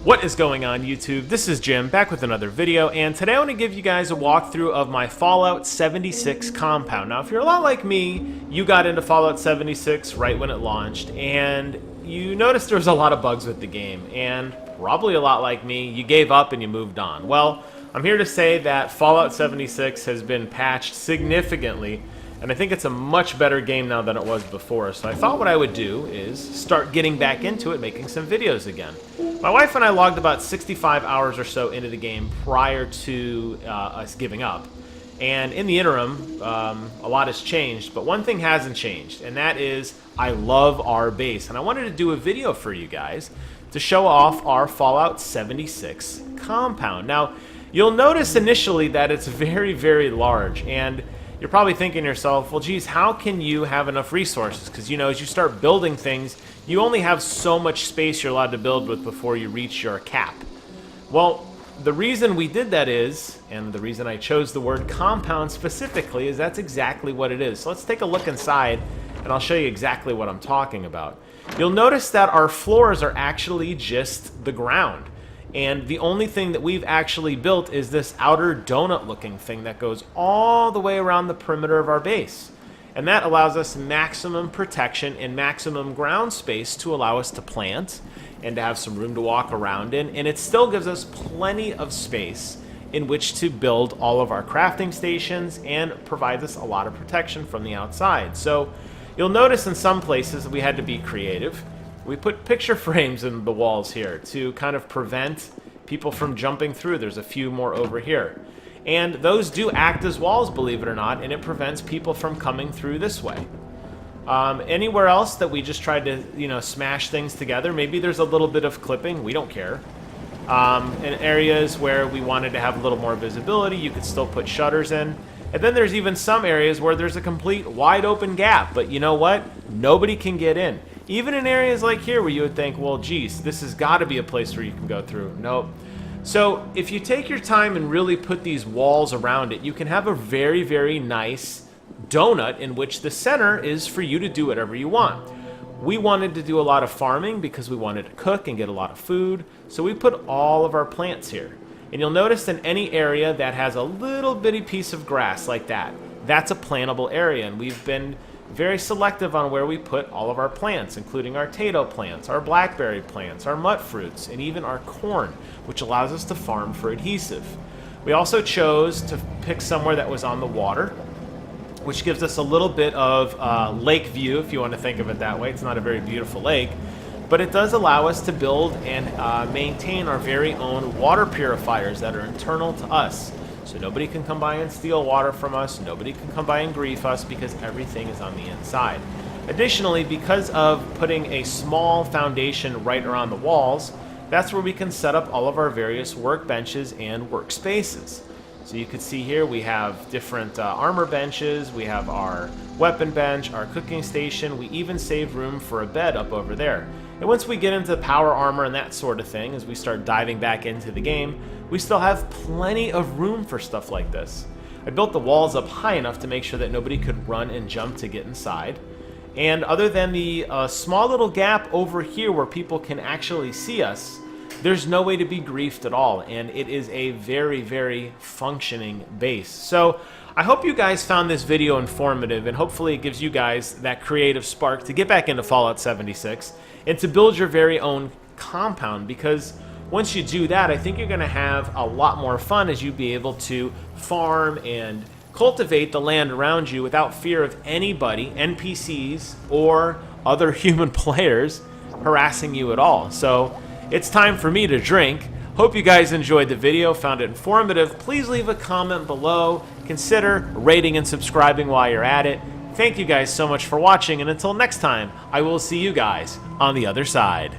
What is going on, YouTube? This is Jim, back with another video, and today I want to give you guys a walkthrough of my Fallout 76 compound. Now, if you're a lot like me, you got into Fallout 76 right when it launched, and you noticed there was a lot of bugs with the game, and probably a lot like me, you gave up and you moved on. Well, I'm here to say that Fallout 76 has been patched significantly, and I think it's a much better game now than it was before. So I thought what I would do is start getting back into it, making some videos again. My wife and I logged about 65 hours or so into the game prior to us giving up. And in the interim, a lot has changed, but one thing hasn't changed, and that is I love our base. And I wanted to do a video for you guys to show off our Fallout 76 compound. Now, you'll notice initially that it's very, very large, and you're probably thinking to yourself, well, geez, how can you have enough resources? Because, you know, as you start building things, you only have so much space you're allowed to build with before you reach your cap. Well, the reason we did that is, and the reason I chose the word compound specifically, is that's exactly what it is. So let's take a look inside, and I'll show you exactly what I'm talking about. You'll notice that our floors are actually just the ground. And the only thing that we've actually built is this outer donut-looking thing that goes all the way around the perimeter of our base. And that allows us maximum protection and maximum ground space to allow us to plant and to have some room to walk around in. And it still gives us plenty of space in which to build all of our crafting stations and provides us a lot of protection from the outside. So you'll notice in some places we had to be creative. We put picture frames in the walls here to kind of prevent people from jumping through. There's a few more over here. And those do act as walls, believe it or not, and it prevents people from coming through this way. Anywhere else that we just tried to, you know, smash things together, maybe there's a little bit of clipping, we don't care. In areas where we wanted to have a little more visibility, you could still put shutters in. And then there's even some areas where there's a complete wide open gap, but you know what? Nobody can get in. Even in areas like here where you would think, well, geez, this has got to be a place where you can go through. Nope. So if you take your time and really put these walls around it, you can have a very, very nice donut in which the center is for you to do whatever you want. We wanted to do a lot of farming because we wanted to cook and get a lot of food, so we put all of our plants here. And you'll notice in any area that has a little bitty piece of grass like that, that's a plantable area, and we've been very selective on where we put all of our plants, including our tato plants, our blackberry plants, our mut fruits, and even our corn, which allows us to farm for adhesive. We also chose to pick somewhere that was on the water, which gives us a little bit of lake view, if you want to think of it that way. It's not a very beautiful lake, but it does allow us to build and maintain our very own water purifiers that are internal to us. So nobody can come by and steal water from us, nobody can come by and grief us because everything is on the inside. Additionally, because of putting a small foundation right around the walls, that's where we can set up all of our various workbenches and workspaces. So you can see here we have different armor benches, we have our weapon bench, our cooking station, we even save room for a bed up over there. And once we get into power armor and that sort of thing, as we start diving back into the game, we still have plenty of room for stuff like this. I built the walls up high enough to make sure that nobody could run and jump to get inside. And other than the small little gap over here where people can actually see us, there's no way to be griefed at all, and it is a very, very functioning base. So I hope you guys found this video informative, and hopefully it gives you guys that creative spark to get back into Fallout 76 and to build your very own compound, because once you do that, I think you're going to have a lot more fun as you be able to farm and cultivate the land around you without fear of anybody, NPCs, or other human players harassing you at all. So it's time for me to drink. Hope you guys enjoyed the video, found it informative. Please leave a comment below. Consider rating and subscribing while you're at it. Thank you guys so much for watching, and until next time, I will see you guys on the other side.